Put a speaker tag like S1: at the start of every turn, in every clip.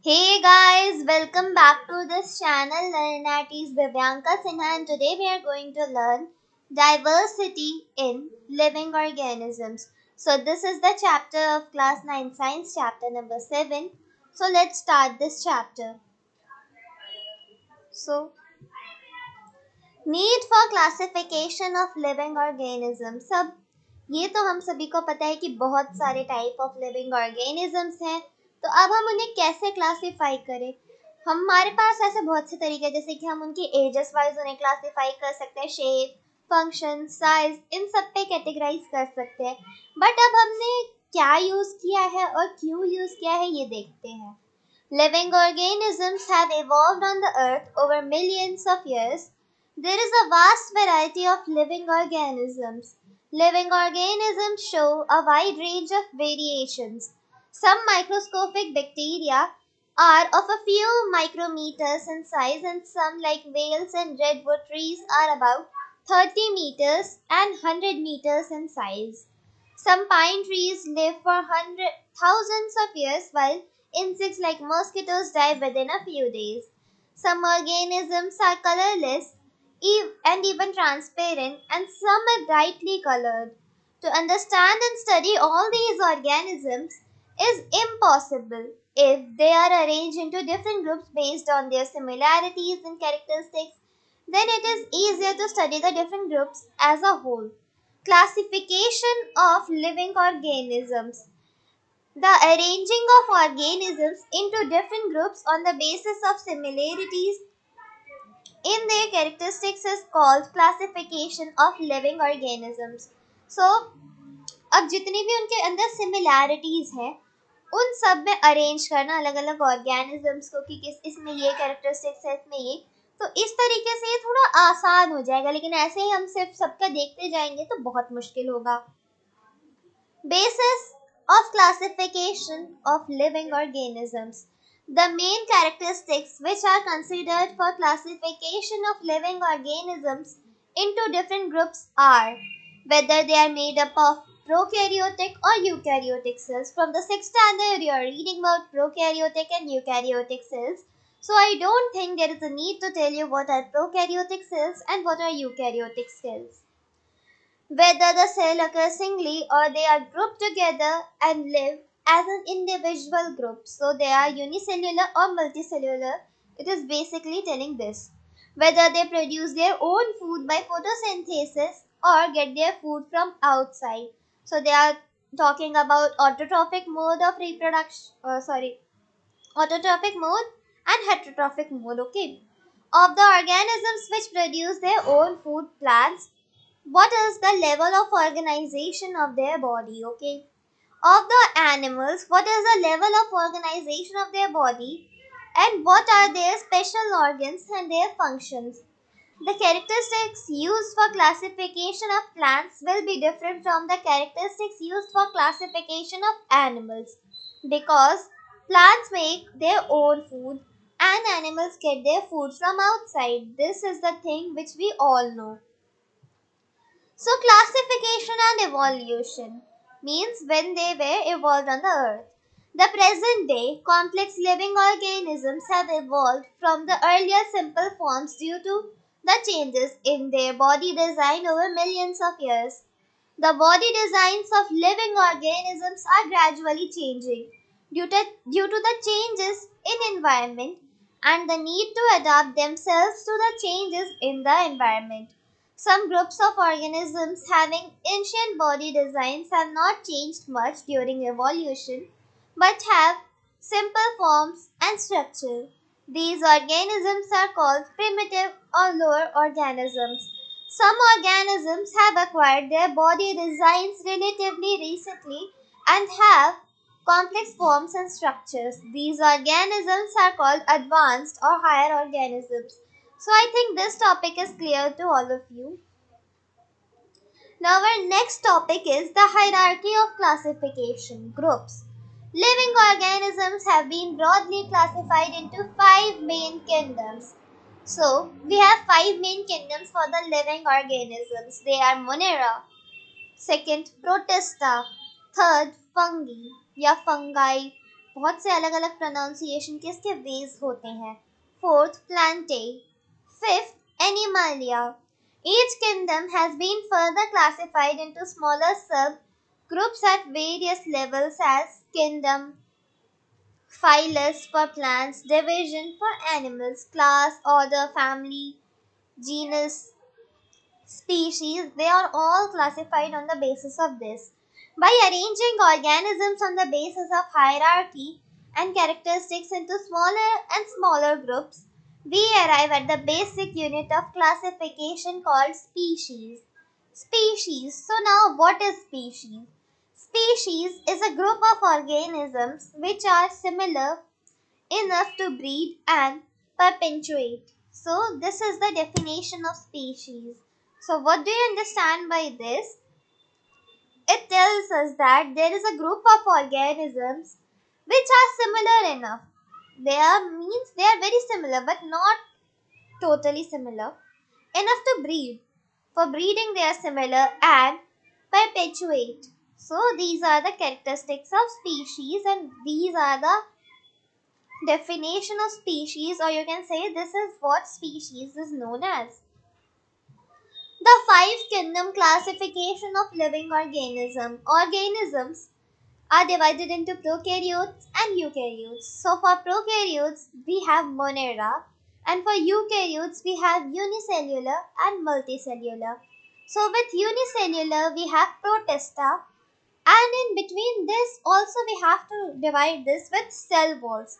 S1: Hey guys, welcome back to this channel. Nat is Divyanka Sinha and today we are going to learn diversity in living organisms. So this is the chapter of class 9 science chapter number 7. So let's start this chapter. So need for classification of living organism सब ये तो हम सभी को पता है कि बहुत सारे टाइप ऑफ लिविंग ऑर्गेनिजम्स हैं। तो अब हम उन्हें कैसे क्लासिफाई करें? हमारे पास ऐसे बहुत से तरीके हैं, जैसे कि हम उनकी एजेस वाइज उन्हें क्लासिफाई कर सकते हैं, शेप, फंक्शन, साइज, इन सब पे कैटेगराइज कर सकते हैं। बट अब हमने क्या यूज किया है और क्यों यूज किया है ये देखते हैं। Living organisms have evolved on the earth over millions of years. There is a vast variety of living organisms. Living organisms show a wide range of variations. Some microscopic bacteria are of a few micrometers in size, and some, like whales and redwood trees, are about 30 meters and 100 meters in size. Some pine trees live for thousands of years, while insects like mosquitoes die within a few days. Some organisms are colorless and even transparent, and some are brightly colored. To understand and study all these organisms is impossible. If they are arranged into different groups based on their similarities and characteristics, then it is easier to study the different groups as a whole. Classification of living organisms. The arranging of organisms into different groups on the basis of similarities in their characteristics is called classification of living organisms. So, अब जितनी भी उनके अंदर similarities हैं उन सब में arrange करना अलग अलग ऑर्गेनिजम्स को कि किस इसमें ये कैरेक्टरिस्टिक्स है, इसमें ये, तो इस तरीके से ये थोड़ा आसान हो जाएगा। लेकिन ऐसे ही हम सिर्फ सबका देखते जाएंगे तो बहुत मुश्किल होगा। Basis of classification of living organisms. The main characteristics which are considered for classification of living organisms into different groups are whether they are made up of prokaryotic or eukaryotic cells. From the sixth standard, you are reading about prokaryotic and eukaryotic cells. So I don't think there is a need to tell you what are prokaryotic cells and what are eukaryotic cells. Whether the cell occurs singly or they are grouped together and live as an individual group. So they are unicellular or multicellular. It is basically telling this. Whether they produce their own food by photosynthesis or get their food from outside. So they are talking about autotrophic mode of reproduction. Autotrophic mode and heterotrophic mode. Okay. Of the organisms which produce their own food, plants, what is the level of organization of their body? Okay, of the animals, what is the level of organization of their body, and what are their special organs and their functions? The characteristics used for classification of plants will be different from the characteristics used for classification of animals, because plants make their own food and animals get their food from outside. This is the thing which we all know. So, classification and evolution means when they were evolved on the earth. The present day complex living organisms have evolved from the earlier simple forms due to the changes in their body design over millions of years. The body designs of living organisms are gradually changing due to the changes in environment and the need to adapt themselves to the changes in the environment. Some groups of organisms having ancient body designs have not changed much during evolution but have simple forms and structure. These organisms are called primitive or lower organisms. Some organisms have acquired their body designs relatively recently and have complex forms and structures. These organisms are called advanced or higher organisms. So I think this topic is clear to all of you. Now our next topic is the hierarchy of classification groups. Living organisms have been broadly classified into five main kingdoms. So we have five main kingdoms for the living organisms. They are Monera, second Protista, third fungi, fungi, बहुत से अलग अलग pronunciation के इसके veg होते हैं. Fourth, Plantae. Fifth, Animalia. Each kingdom has been further classified into smaller subgroups at various levels as kingdom, phylus for plants, division for animals, class, order, family, genus, species. They are all classified on the basis of this. By arranging organisms on the basis of hierarchy and characteristics into smaller and smaller groups, we arrive at the basic unit of classification called species. Species. So, now what is species? Species is a group of organisms which are similar enough to breed and perpetuate. So, this is the definition of species. So, what do you understand by this? It tells us that there is a group of organisms which are similar enough. They are very similar but not totally similar enough to breed. For breeding they are similar and perpetuate. So these are the characteristics of species and these are the definition of species, or you can say this is what species is known as. The five kingdom classification of living organisms are divided into prokaryotes and eukaryotes. So for prokaryotes we have Monera, and for eukaryotes we have unicellular and multicellular. So with unicellular we have Protista, and in between this also we have to divide this with cell walls.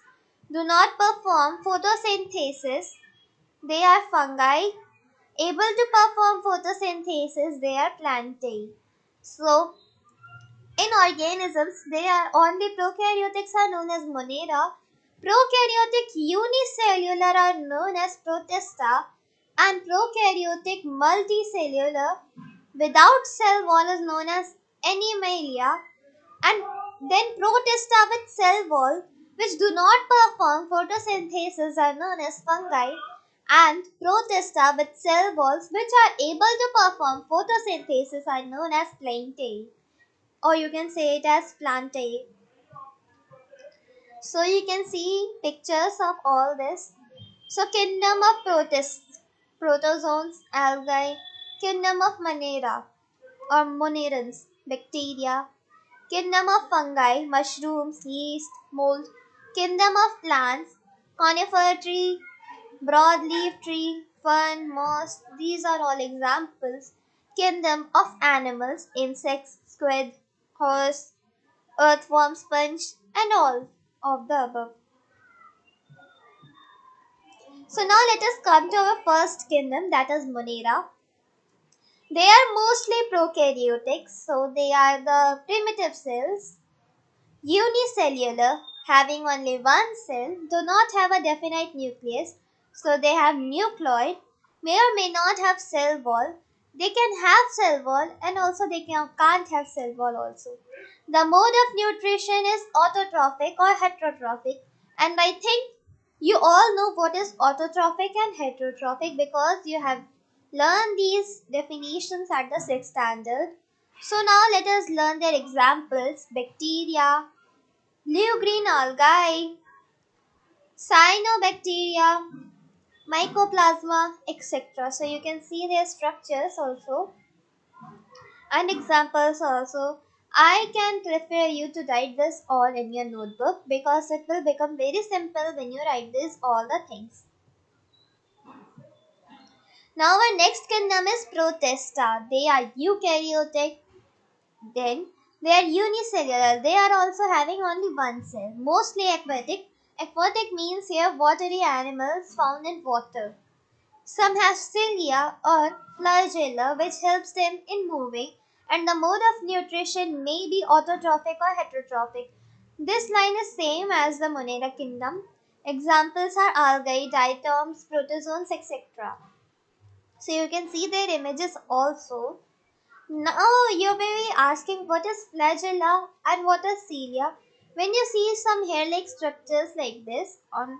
S1: Do not perform photosynthesis. They are fungi. Able to perform photosynthesis, they are plantae. So in organisms, they are only prokaryotics are known as Monera. Prokaryotic unicellular are known as Protista, and prokaryotic multicellular without cell wall is known as Animalia, and then Protista with cell wall which do not perform photosynthesis are known as fungi, and Protista with cell walls which are able to perform photosynthesis are known as plantae, or you can say it as plantae. So you can see pictures of all this. So kingdom of protists, protozoans, algae, kingdom of Monera or Monerans, bacteria, kingdom of fungi, mushrooms, yeast, mold, kingdom of plants, conifer tree, broadleaf tree, fern, moss, these are all examples. Kingdom of animals, insects, squid, horse, earthworm, sponge, and all of the above. So now let us come to our first kingdom, that is Monera. They are mostly prokaryotic, so they are the primitive cells. Unicellular, having only one cell, do not have a definite nucleus, so they have nucleoid, may or may not have cell wall. They can have cell wall and also can't have cell wall also. The mode of nutrition is autotrophic or heterotrophic, and I think you all know what is autotrophic and heterotrophic because you have learned these definitions at the 6th standard. So now let us learn their examples. Bacteria, blue-green algae, cyanobacteria, mycoplasma, etc. So you can see their structures also and examples also. I can prefer you to write this all in your notebook because it will become very simple when you write this all the things. Now our next kingdom is Protista. They are eukaryotic. Then they are unicellular. They are also having only one cell. Mostly aquatic. Aquatic means here watery animals found in water. Some have cilia or flagella which helps them in moving, and the mode of nutrition may be autotrophic or heterotrophic. This line is same as the Monera kingdom. Examples are algae, diatoms, protozoans, etc. So you can see their images also. Now you may be asking what is flagella and what is cilia. When you see some hair-like structures like this on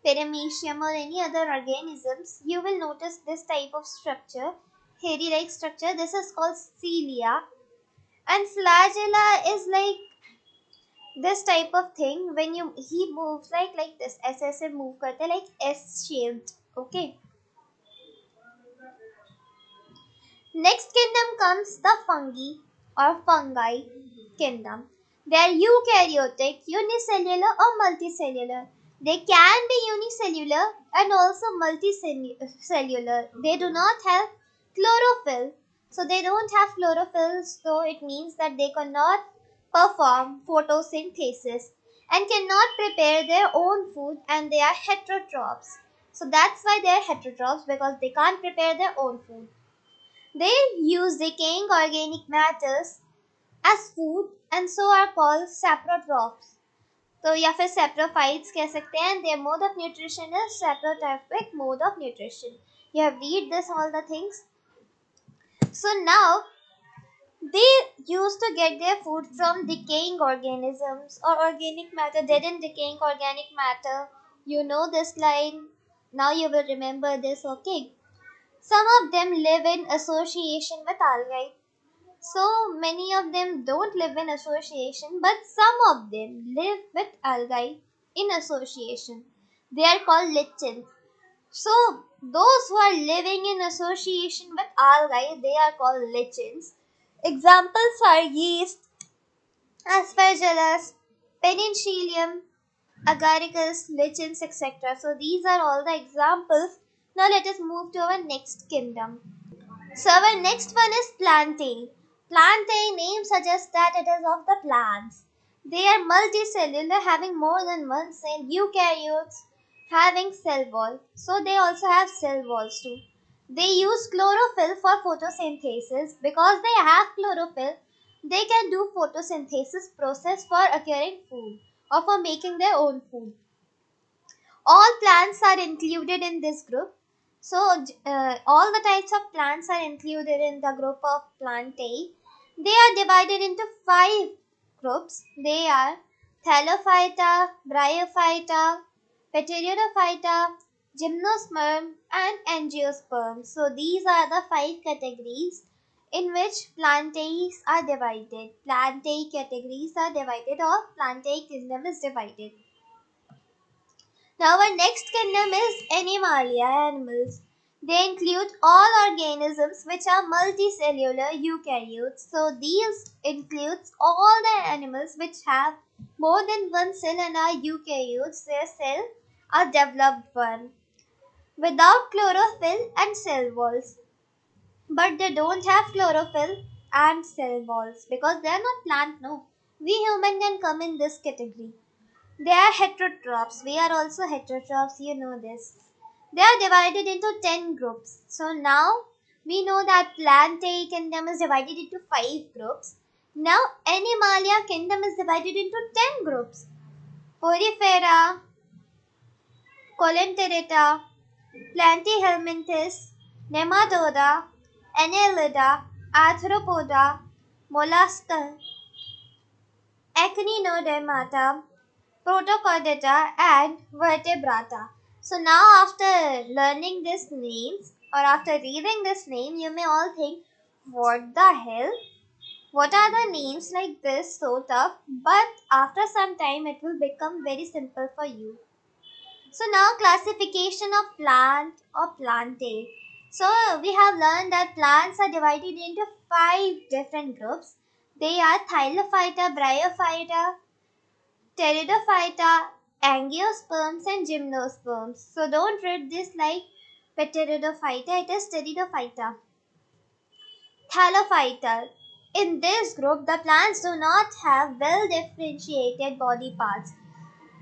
S1: Paramecium or any other organisms, you will notice this type of structure, hairy-like structure. This is called cilia, and flagella is like This type of thing, when you he moves like this, ऐसे move करते like S shaped. Okay. Next kingdom comes the fungi kingdom. They are eukaryotic, unicellular or multicellular. They can be unicellular and also multicellular. They do not have chlorophyll. So they don't have chlorophyll, so it means that they cannot perform photosynthesis and cannot prepare their own food, and they are heterotrophs. So that's why they are heterotrophs, because they can't prepare their own food. They use decaying organic matters as food and so are called saprotrophs. तो या फिर saprophytes कह सकते हैं. Their mode of nutrition is saprotrophic mode of nutrition. You have read this all the things. So now they used to get their food from decaying organisms or organic matter. Dead and decaying organic matter. You know this line. Now you will remember this, okay? Some of them live in association with algae. So many of them don't live in association, but some of them live with algae in association. They are called lichens. So those who are living in association with algae, they are called lichens. Examples are yeast, aspergillus, penicillium, agaricus, lichens, etc. So these are all the examples. Now let us move to our next kingdom. So our next one is plantae. Plantae name suggests that it is of the plants. They are multicellular, having more than one cell. Eukaryotes having cell wall. So they also have cell walls too. They use chlorophyll for photosynthesis. Because they have chlorophyll, they can do photosynthesis process for acquiring food or for making their own food. All plants are included in this group. So all the types of plants are included in the group of Plantae. They are divided into 5 groups. They are Thallophyta, Bryophyta, Pteridophyta, Gymnosperm and Angiosperm. So these are the 5 categories in which Plantae are divided. Plantae categories are divided, or Plantae kingdom is divided. Now our next kingdom is Animalia, animals. They include all organisms which are multicellular eukaryotes. So these includes all the animals which have more than one cell and are eukaryotes. Their cell are developed one without chlorophyll and cell walls. But they don't have chlorophyll and cell walls because they are not plant. No, we human can come in this category. They are heterotrophs. We are also heterotrophs, you know this. They are divided into 10 groups. So now we know that Plantae kingdom is divided into 5 groups. Now Animalia kingdom is divided into 10 groups. Porifera, Colenterata, Platyhelminthes, Nematoda, Annelida, Arthropoda, Mollusca, Echinodermata, Protochordata and Vertebrata. So now after learning these names or after reading this name, you may all think, what the hell? What are the names like this so tough? But after some time it will become very simple for you. So now classification of plant or plantae. So we have learned that plants are divided into 5 different groups. They are Thylophyta, Bryophyta, Pteridophyta, Angiosperms and Gymnosperms. So don't read this like Pteridophyta, it is Pteridophyta. Thallophyta. In this group, the plants do not have well differentiated body parts.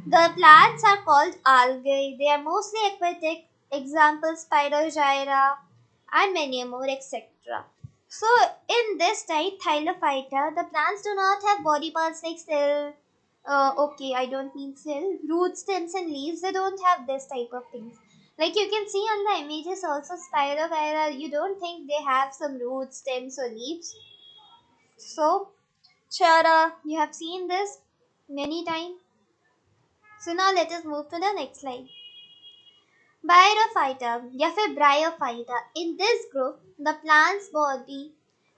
S1: The plants are called algae. They are mostly aquatic, examples Spirogyra and many more, etc. So, in this type, Thylophyta, the plants do not have body parts like cell. Okay, I don't mean cell. Roots, stems, and leaves. They don't have this type of things. Like you can see on the images, also Spirogyra. You don't think they have some roots, stems, or leaves. So, Chara, you have seen this many times. So now let us move to the next slide. Bryophyta या फिर Bryophyta. In this group, the plant's body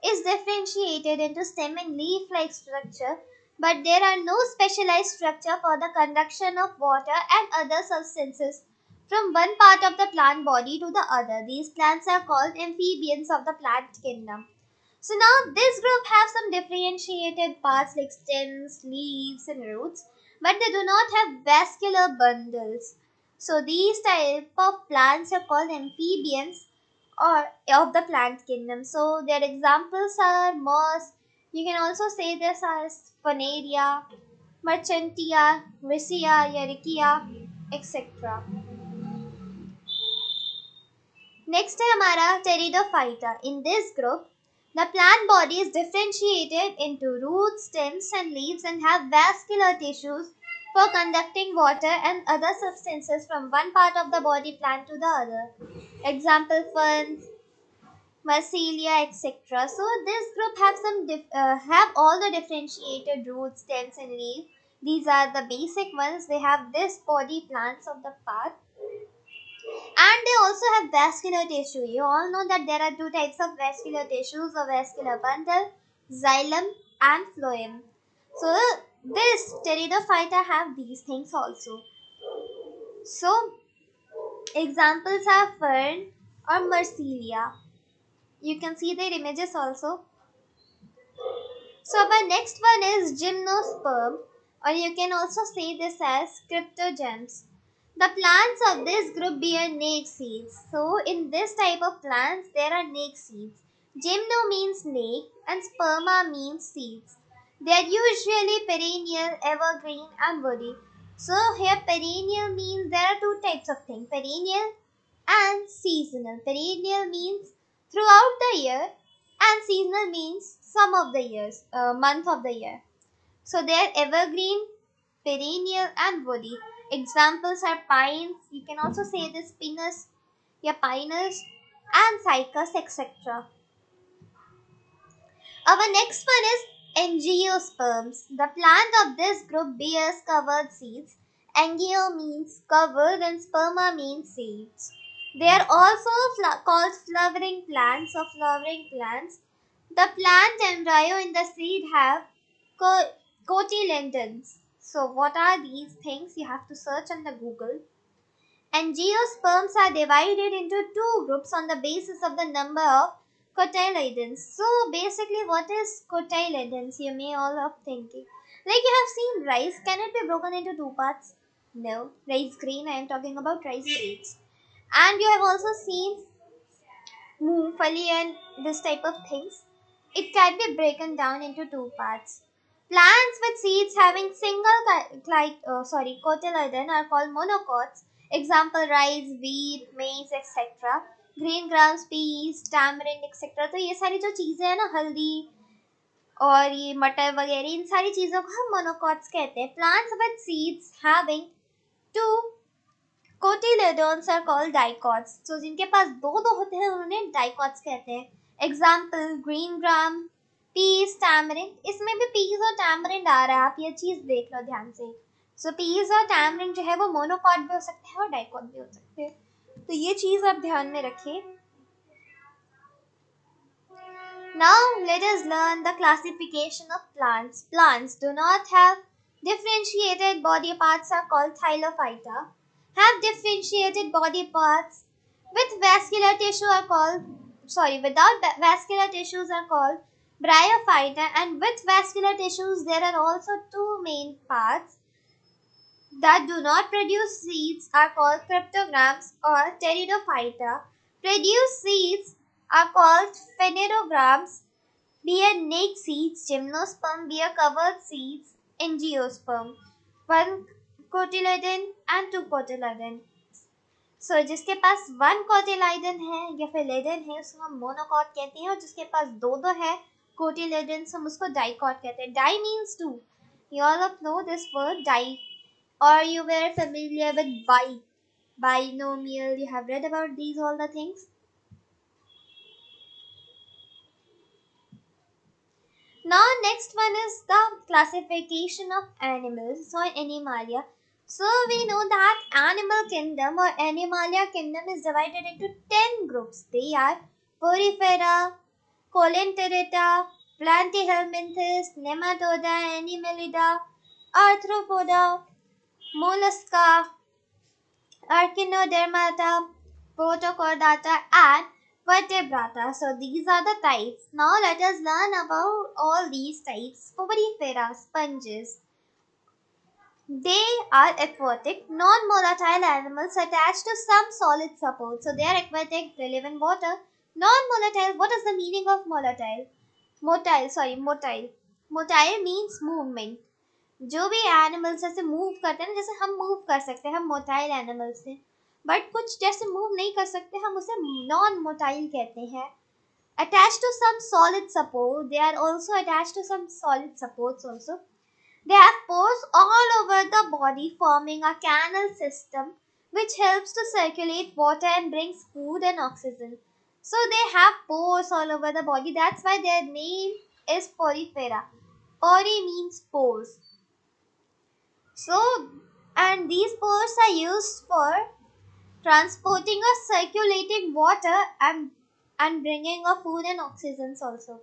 S1: is differentiated into stem and leaf-like structure but there are no specialized structure for the conduction of water and other substances from one part of the plant body to the other. These plants are called amphibians of the plant kingdom. So now this group have some differentiated parts like stems, leaves and roots, but they do not have vascular bundles. So these type of plants are called amphibians or of the plant kingdom. So their examples are moss. You can also say this as Sphaneria, Marchantia, Riccia, Ericia, etc. Next है हमारा Pteridophyta. In this group, the plant body is differentiated into roots, stems and leaves and have vascular tissues for conducting water and other substances from one part of the body plant to the other. Example ferns, Marsilia, etc. So this group have have all the differentiated roots, stems and leaves. These are the basic ones. They have this body plants of the part, and they also have vascular tissue. You all know that there are two types of vascular tissues, a vascular bundle, xylem and phloem. So this pteridophyta have these things also. So examples are fern or Marsilia. You can see their images also. So our next one is gymnosperm, or you can also say this as cryptogems. The plants of this group bear snake seeds. So in this type of plants, there are snake seeds. Gymno means snake and sperma means seeds. They are usually perennial, evergreen and woody. So here perennial means there are two types of things, perennial and seasonal. Perennial means throughout the year and seasonal means some of the years, month of the year. So they are evergreen, perennial and woody. Examples are pines. You can also say this pinus, yeah, pinus and cycas, etc. Our next one is angiosperms. The plant of this group bears covered seeds. Angio means covered and sperma means seeds. They are also called flowering plants or flowering plants. The plant embryo in the seed have cotyledons. So what are these things? You have to search on the Google. Angiosperms are divided into two groups on the basis of the number of cotyledons. So basically what is cotyledons? You may all of thinking. Like you have seen rice, can it be broken into two parts? No. Rice grain, I am talking about rice grains. And you have also seen moongfali and this type of things. It can be broken down into two parts. Plants with seeds having single cotyledon are called monocots. Example rice, wheat, maize, etc. Green grams, peas, tamarind, etc. तो ये सारी जो चीजें हैं ना हल्दी और ये मटर वगैरह इन सारी चीजों को हम मोनोकॉट्स कहते हैं. Plants with seeds having two cotyledons are called dicots. So जिनके पास दो दो होते हैं उन्हें dicots कहते हैं. Example green gram, peas, tamarind. इसमें भी peas और tamarind आ रहा है, आप ये चीज देख लो ध्यान से. So peas और tamarind जो है वो monocot भी हो सकते हैं और dicot भी हो सकते हैं. तो ये चीज आप ध्यान में रखिए. Now let us learn the classification of plants. Plants do not have differentiated body parts are called Thylophyta. Have differentiated body parts with vascular tissue are called without vascular tissues are called Bryophyta, and with vascular tissues there are also two main parts that do not produce seeds are called cryptograms or pteridophyta. Produce seeds are called phanerograms. Bear snake seeds, gymnosperm, bear covered seeds, angiosperm. One cotyledon and two cotyledon. So जिसके पास one cotyledon है या फिर laden है उसको हम monocot कहते हैं, और जिसके पास दो दो है cotyledons हम उसको dicot कहते हैं. Di means two. You all know this word di, or you were familiar with bi, binomial. You have read about these all the things. Now next one is the classification of animals or Animalia. So we know that animal kingdom or Animalia kingdom is divided into 10 groups. They are Porifera, Colenterata, Platyhelminthes, Nematoda, Animalida, Arthropoda, Mollusca, Arachnodermata, Protochordata, and Vertebrata. So these are the types. Now let us learn about all these types. Porifera, sponges. They are aquatic, non-volatile animals attached to some solid support. So they are aquatic, they live in water. Non-volatile, what is the meaning of volatile? Motile. Motile means movement. जो भी animals ऐसे move करते हैं ना, जैसे हम move कर सकते हैं, हम मोटाइल एनिमल्स हैं, बट कुछ जैसे मूव नहीं कर सकते, हम उसे नॉन मोटाइल कहते हैं. Attached to some solid support, they are also attached to some solid supports also. They have pores all over the body forming a canal system which helps to circulate water and brings food and oxygen. So they have pores all over the body. That's why their name is porifera. Pori means pores. So, and these pores are used for transporting or circulating water and bringing of food and oxygen also.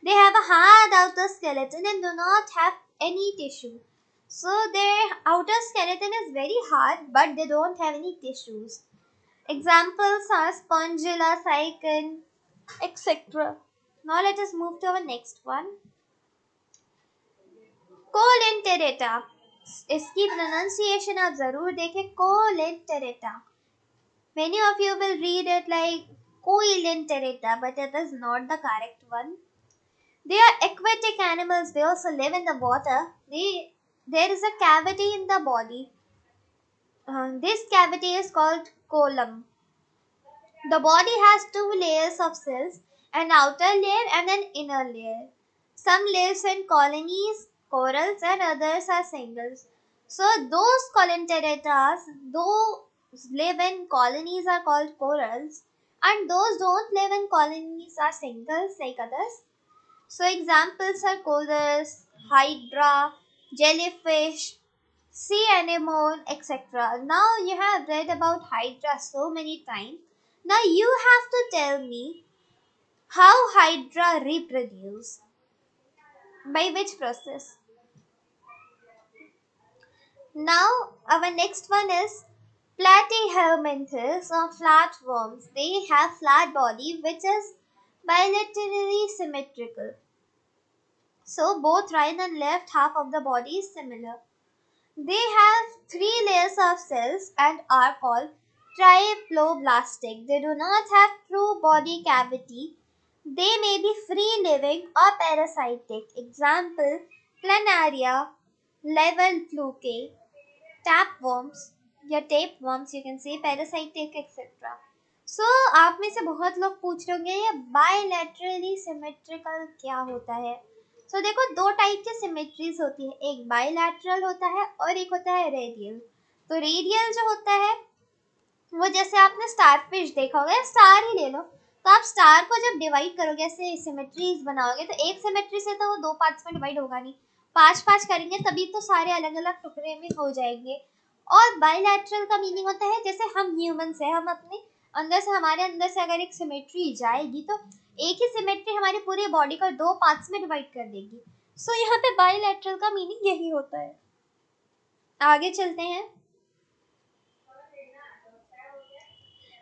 S1: They have a hard outer skeleton and do not have any tissue. So their outer skeleton is very hard, but they don't have any tissues. Examples are Spongilla, Cycon, etc. Now let us move to our next one. कोलेंटेरेटा. इसकी pronunciation आप जरूर देखें. कोलेंटेरेटा. Many of you will read it like coelenterata, but it is not the correct one. They are aquatic animals. They also live in the water. There is a cavity in the body. This cavity is called column. The body has two layers of cells, an outer layer and an inner layer. Some lives in colonies, corals, and others are singles. So those colenteretas, those live in colonies are called corals, and those don't live in colonies are singles like others. So examples are corals, hydra, jellyfish, sea anemone, etc. Now you have read about hydra so many times. Now you have to tell me how hydra reproduce. By which process? Now our next one is platyhelminthes or flatworms. They have flat body which is bilaterally symmetrical. So both right and left half of the body is similar. They have three layers of cells and are called triploblastic. They do not have true body cavity. They may be free living or parasitic. Example Planaria, level fluke, tapeworms या tapeworms you can say parasitic etc. So आप में से बहुत लोग पूछ रहे होंगे ये bilaterally symmetrical क्या होता है. So देखो दो टाइप की सिमेट्रीज होती है. एक बायलैटरल होता है और एक होता है रेडियल. तो रेडियल जो होता है वो जैसे आपने स्टार फिश देखा होगा, स्टार ही ले लो. तो आप स्टार को जब डिवाइड करोगे ऐसे सिमेट्रीज बनाओगे तो एक सिमेट्री से तो वो दो पार्ट्स में डिवाइड होगा नहीं. पांच पांच करेंगे तभी तो सारे अलग अलग टुकड़े में हो जाएंगे. और बायलैटरल का मीनिंग होता है जैसे हम ह्यूमंस है, हम अपने अंदर से हमारे अंदर से अगर एक सिमेट्री जाएगी तो एक ही सिमेट्री हमारी पूरी बॉडी को दो पार्ट्स में डिवाइड कर देगी. सो यहाँ पे बायलैटरल का मीनिंग यही होता है. आगे चलते हैं.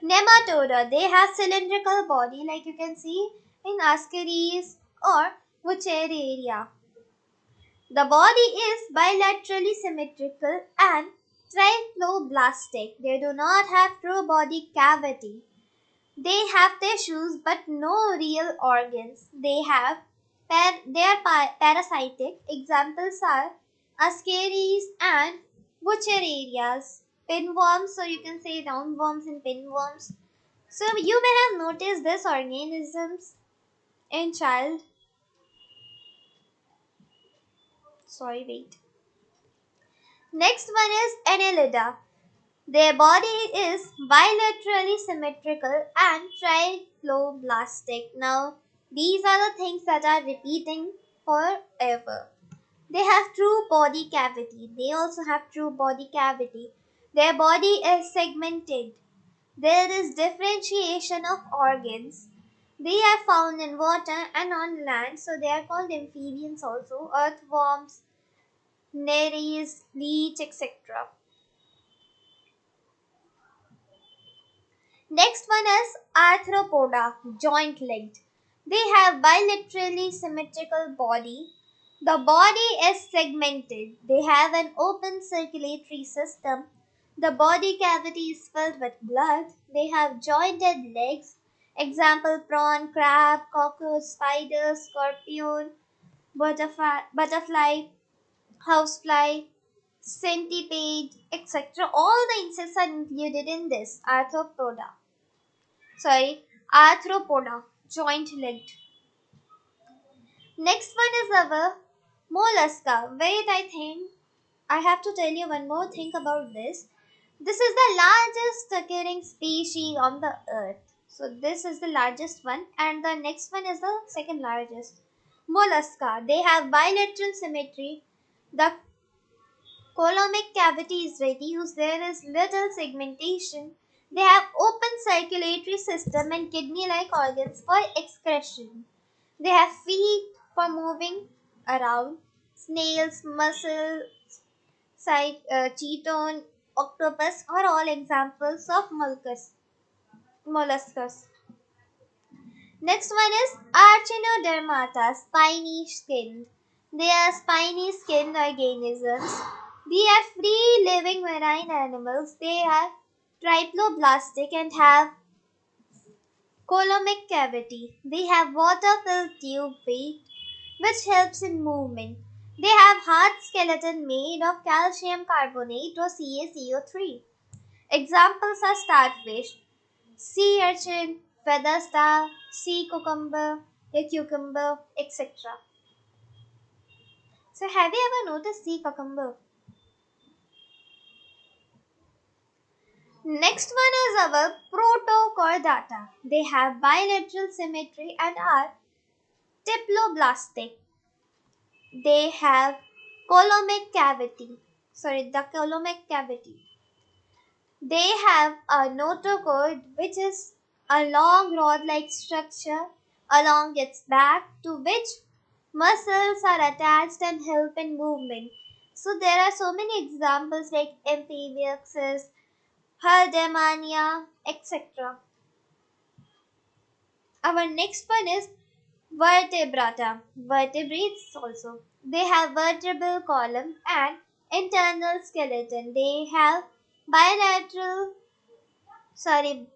S1: Nematoda, they have cylindrical body like you can see in Ascaris or Wuchereria. The body is bilaterally symmetrical and triploblastic. They do not have true body cavity. They have tissues but no real organs. They are parasitic. Examples are Ascaris and Wuchererias. Pinworms, so you can say roundworms and pinworms. So you may have noticed these organisms in child. Sorry, wait. Next one is Annelida. Their body is bilaterally symmetrical and triploblastic. Now, these are the things that are repeating forever. They have true body cavity. They also have true body cavity. Their body is segmented. There is differentiation of organs. They are found in water and on land, so they are called amphibians also. Earthworms, nereis, leech, etc. Next one is arthropoda, joint-legged. They have bilaterally symmetrical body. The body is segmented. They have an open circulatory system. The body cavity is filled with blood. They have jointed legs. Example prawn, crab, cockroach, spider, scorpion, butterfly, housefly, centipede, etc. All the insects are included in this arthropoda. Arthropoda, joint-legged. Next one is our mollusca. Wait, I think I have to tell you one more thing about this. This is the largest occurring species on the earth. So this is the largest one, and the next one is the second largest. Mollusca. They have bilateral symmetry. The coulommic cavity is reduced. There is little segmentation. They have open circulatory system and kidney-like organs for excretion. They have feet for moving around. Snails, mussels, cheetone, octopus are all examples of molluscus. Next one is Archinodermata, spiny skinned. They are spiny skinned organisms. They are free living marine animals. They are triploblastic and have coulommic cavity. They have water filled tube feet which helps in movement. They have hard skeleton made of calcium carbonate or CaCO3. Examples are starfish, sea urchin, feather star, sea cucumber, a cucumber, etc. So, have you ever noticed sea cucumber? Next one is our Protochordata. They have bilateral symmetry and are diploblastic. They have coulommic cavity. The coulommic cavity. They have a notochord, which is a long rod-like structure along its back to which muscles are attached and help in movement. So there are so many examples like Amphibiaxis, Herdemania, etc. Our next one is vertebrata. Vertebrates also. They have vertebral column and internal skeleton. They have bilateral sorry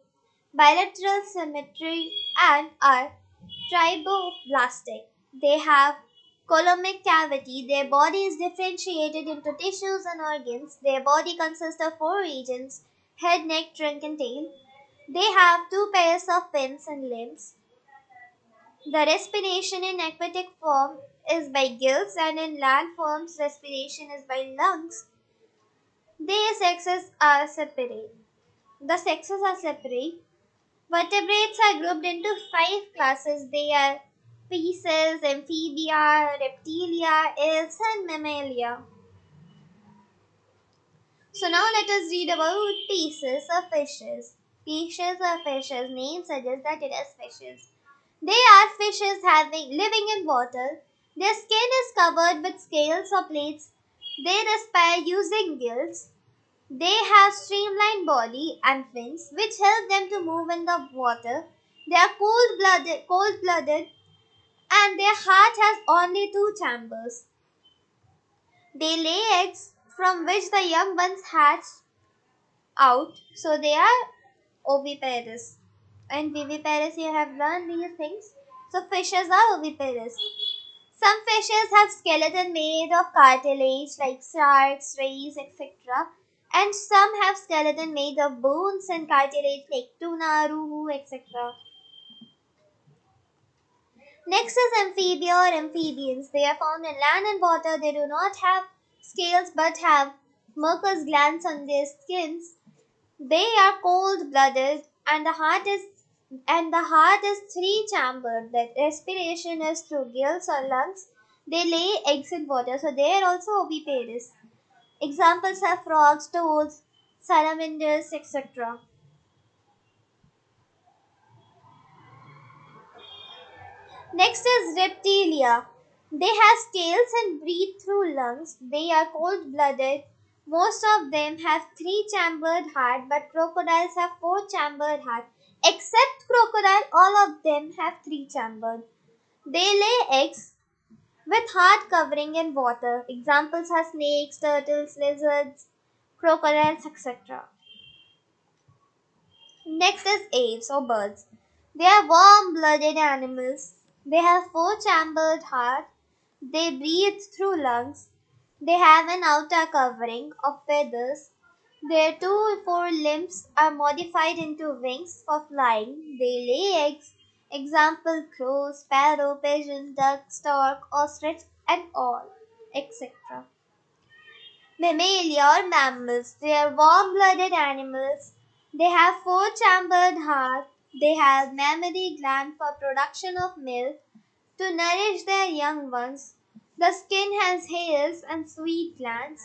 S1: bilateral symmetry and are triboblastic. They have coulommic cavity. Their body is differentiated into tissues and organs. Their body consists of four regions: head, neck, trunk, and tail. They have two pairs of fins and limbs. The respiration in aquatic form is by gills, and in land forms, respiration is by lungs. Their sexes are separate. The sexes are separate. Vertebrates are grouped into five classes. They are Pisces, Amphibia, Reptilia, Ales, and Mammalia. So now let us read about Pisces or fishes. Fishes or fishes, name suggests that it is fishes. They are fishes living in water. Their skin is covered with scales or plates. They respire using gills. They have streamlined body and fins which help them to move in the water. They are cold-blooded and their heart has only two chambers. They lay eggs from which the young ones hatch out, so they are oviparous. And viviparous, you have learned these things. So fishes are oviparous. Some fishes have skeleton made of cartilage like sharks, rays, etc. And some have skeleton made of bones and cartilage like tuna, ruhu, etc. Next is amphibia or amphibians. They are found in land and water. They do not have scales but have mucous glands on their skins. They are cold-blooded and the heart is three-chambered. That respiration is through gills or lungs. They lay eggs in water, so they are also oviparous. Examples are frogs, toads, salamanders, etc. Next is reptilia. They have scales and breathe through lungs. They are cold-blooded. Most of them have three-chambered heart, but crocodiles have four-chambered heart. Except crocodile, all of them have three-chambered. They lay eggs with hard covering in water. Examples are snakes, turtles, lizards, crocodiles, etc. Next is aves or birds. They are warm-blooded animals. They have four-chambered heart. They breathe through lungs. They have an outer covering of feathers. Their two forelimbs are modified into wings for flying. They lay eggs. Example crow, sparrow, pigeon, duck, stork, ostrich, and all, etc. Mammalia or mammals. They are warm-blooded animals. They have four-chambered heart. They have mammary gland for production of milk to nourish their young ones. The skin has hairs and sweet glands.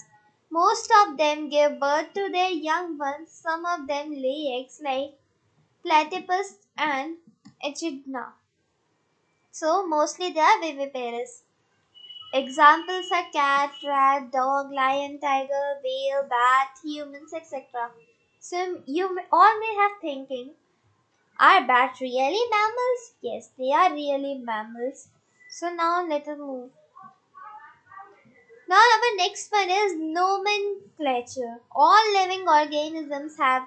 S1: Most of them give birth to their young ones. Some of them lay eggs like platypus and echidna. So mostly they are viviparous. Examples are cat, rat, dog, lion, tiger, whale, bat, humans, etc. So you all may have thinking, are bats really mammals? Yes, they are really mammals. So now let us move. Now our next one is nomenclature. All living organisms have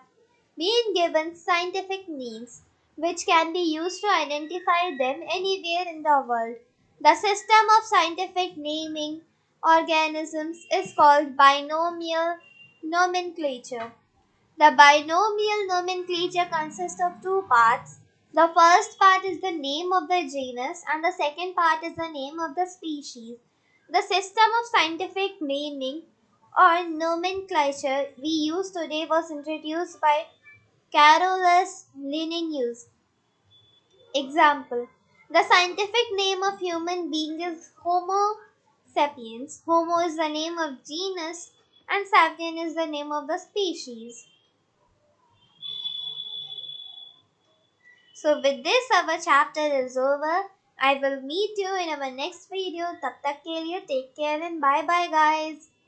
S1: been given scientific names which can be used to identify them anywhere in the world. The system of scientific naming organisms is called binomial nomenclature. The binomial nomenclature consists of two parts. The first part is the name of the genus, and the second part is the name of the species. The system of scientific naming or nomenclature we use today was introduced by Carolus Linnaeus. Example: the scientific name of human being is Homo sapiens. Homo is the name of genus, and sapien is the name of the species. So with this our chapter is over. I will meet you in our next video. Tab tak ke liye take care and bye bye guys.